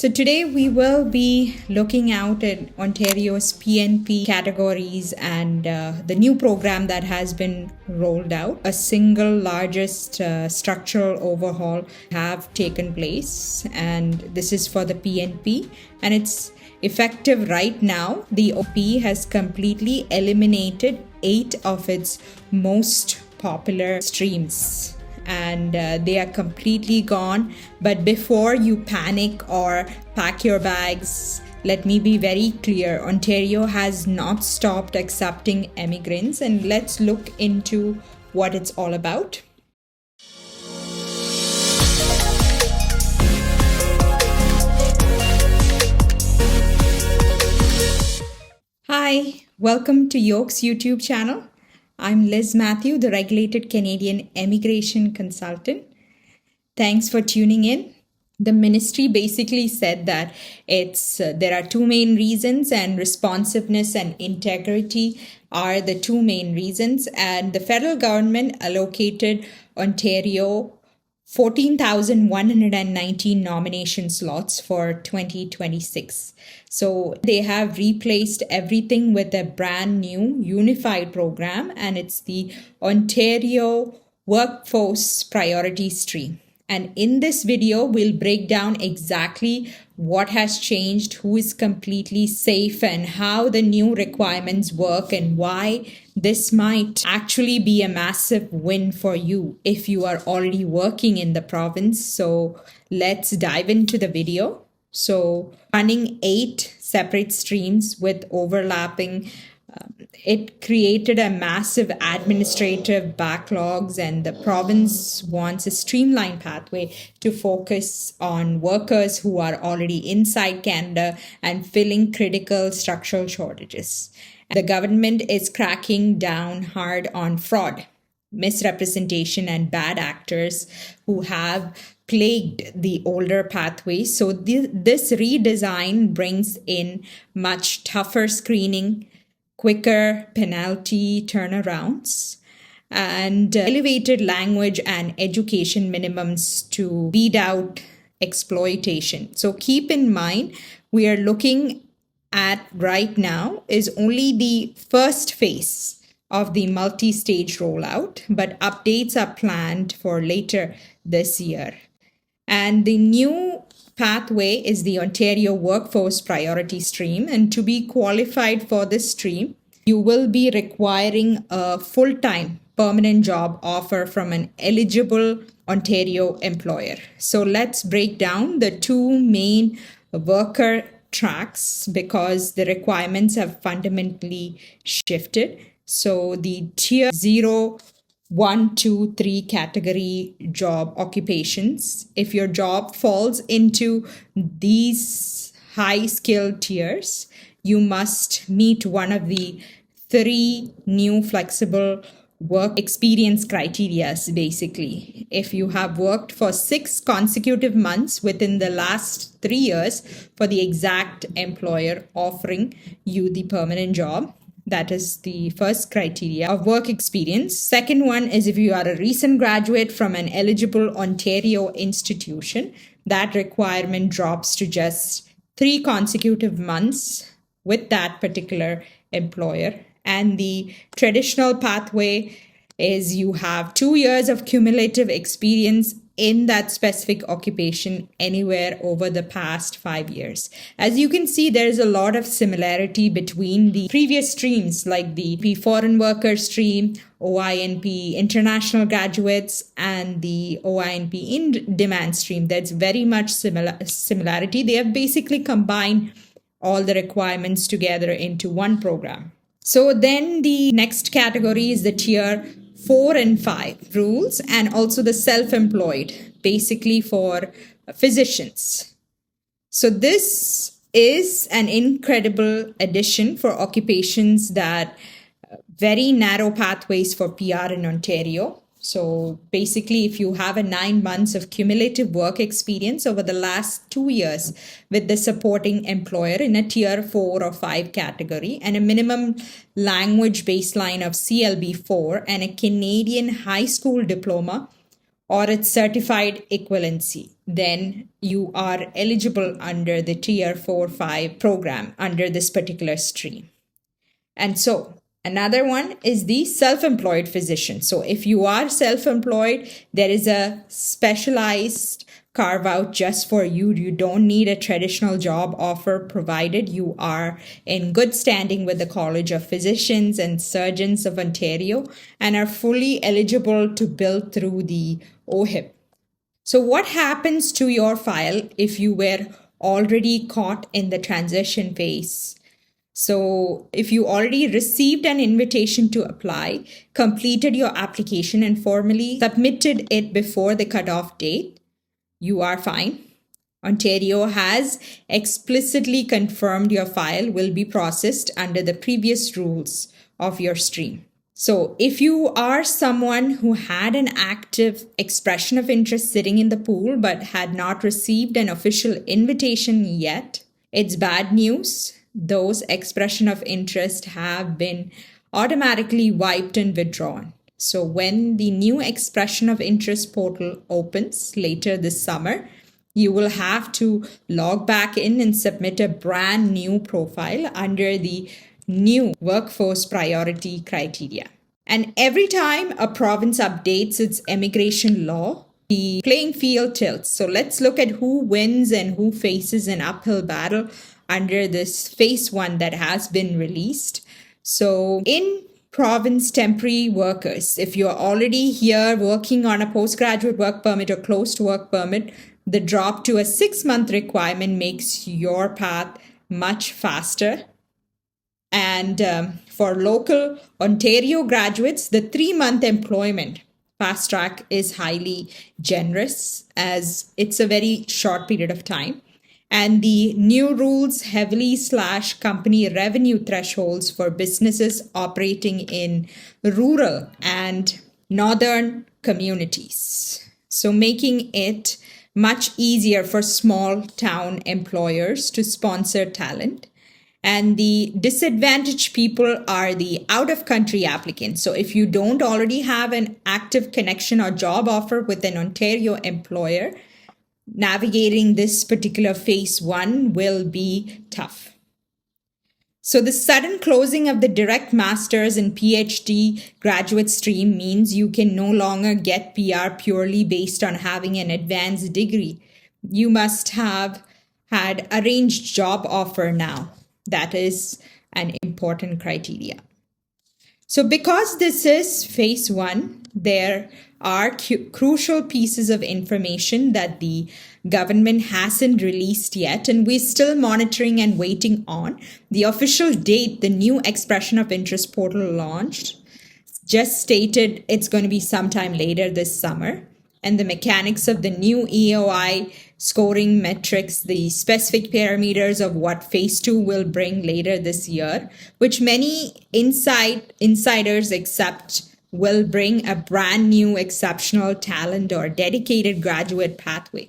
So today we will be looking out at Ontario's PNP categories and the new program that has been rolled out. A single largest structural overhaul have taken place, and this is for the PNP, and it's effective right now. The OP has completely eliminated 8 of its most popular streams, and they are completely gone. But before you panic or pack your bags, let me be very clear. Ontario has not stopped accepting immigrants, and let's look into what it's all about. Hi, welcome to Yoke's YouTube channel. I'm Liz Matthew, the regulated Canadian immigration consultant. Thanks for tuning in. The ministry basically said that there are 2 main reasons, and responsiveness and integrity are the 2 main reasons. And the federal government allocated Ontario 14,119 nomination slots for 2026. So they have replaced everything with a brand new unified program, and it's the Ontario Workforce Priority Stream. And in this video, we'll break down exactly what has changed, who is completely safe, and how the new requirements work, and why this might actually be a massive win for you if you are already working in the province. So let's dive into the video. So running 8 separate streams with overlapping, it created a massive administrative backlogs, and the province wants a streamlined pathway to focus on workers who are already inside Canada and filling critical structural shortages. The government is cracking down hard on fraud, misrepresentation, and bad actors who have plagued the older pathways. So this redesign brings in much tougher screening, quicker penalty turnarounds, and elevated language and education minimums to weed out exploitation. So keep in mind, we are looking at right now is only the first phase of the multi-stage rollout, but updates are planned for later this year. And the new pathway is the Ontario Workforce Priority Stream. And to be qualified for this stream, you will be requiring a full-time permanent job offer from an eligible Ontario employer. So let's break down the 2 main worker tracks because the requirements have fundamentally shifted. So the tier 0, 1, 2, 3 category job occupations, if your job falls into these high skilled tiers, you must meet one of the 3 new flexible work experience criteria. Basically, if you have worked for 6 consecutive months within the last 3 years for the exact employer offering you the permanent job, that is the first criteria of work experience. Second one is if you are a recent graduate from an eligible Ontario institution, that requirement drops to just 3 consecutive months with that particular employer. And the traditional pathway is you have 2 years of cumulative experience in that specific occupation anywhere over the past 5 years. As you can see, there is a lot of similarity between the previous streams like the foreign worker stream, OINP international graduates, and the OINP in demand stream. That's very much similarity. They have basically combined all the requirements together into one program. So then the next category is the tier 4 and 5 rules, and also the self-employed, basically for physicians. So this is an incredible addition for occupations that very narrow pathways for PR in Ontario. So basically, if you have a 9 months of cumulative work experience over the last 2 years with the supporting employer in a tier 4 or 5 category, and a minimum language baseline of CLB4 and a Canadian high school diploma or its certified equivalency, then you are eligible under the Tier 4-5 program under this particular stream. And so another one is the self-employed physician. So if you are self-employed, there is a specialized carve out just for you. You don't need a traditional job offer provided you are in good standing with the College of Physicians and Surgeons of Ontario and are fully eligible to bill through the OHIP. So what happens to your file if you were already caught in the transition phase? So if you already received an invitation to apply, completed your application and formally submitted it before the cutoff date, you are fine. Ontario has explicitly confirmed your file will be processed under the previous rules of your stream. So if you are someone who had an active expression of interest sitting in the pool but had not received an official invitation yet, it's bad news. Those expression of interest have been automatically wiped and withdrawn. So when the new expression of interest portal opens later this summer, you will have to log back in and submit a brand new profile under the new workforce priority criteria. And every time a province updates its immigration law, the playing field tilts. So let's look at who wins and who faces an uphill battle under this phase 1 that has been released. So in province temporary workers, if you're already here working on a postgraduate work permit or closed work permit, the drop to a 6-month requirement makes your path much faster. And for local Ontario graduates, the 3-month employment fast track is highly generous as it's a very short period of time. And the new rules heavily slash company revenue thresholds for businesses operating in rural and northern communities. So making it much easier for small town employers to sponsor talent. And the disadvantaged people are the out-of-country applicants. So if you don't already have an active connection or job offer with an Ontario employer, navigating this particular phase 1 will be tough. So the sudden closing of the direct master's and PhD graduate stream means you can no longer get PR purely based on having an advanced degree. You must have had arranged job offer now. That is an important criteria. So because this is phase 1, there are crucial pieces of information that the government hasn't released yet, and we're still monitoring and waiting on. The official date the new expression of interest portal launched just stated it's going to be sometime later this summer. And the mechanics of the new EOI scoring metrics, the specific parameters of what phase 2 will bring later this year, which many insiders accept will bring a brand new exceptional talent or dedicated graduate pathway.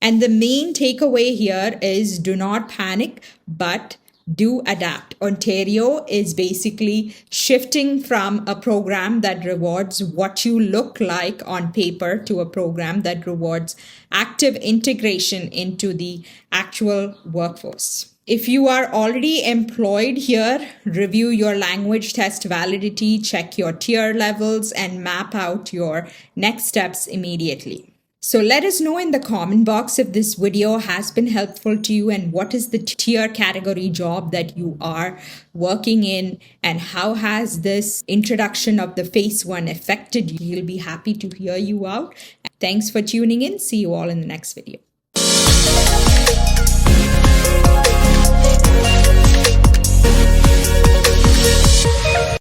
And the main takeaway here is do not panic, but do adapt. Ontario is basically shifting from a program that rewards what you look like on paper to a program that rewards active integration into the actual workforce. If you are already employed here, review your language test validity, check your tier levels, and map out your next steps immediately. So let us know in the comment box if this video has been helpful to you and what is the tier category job that you are working in and how has this introduction of the phase 1 affected you. We'll be happy to hear you out. Thanks for tuning in. See you all in the next video.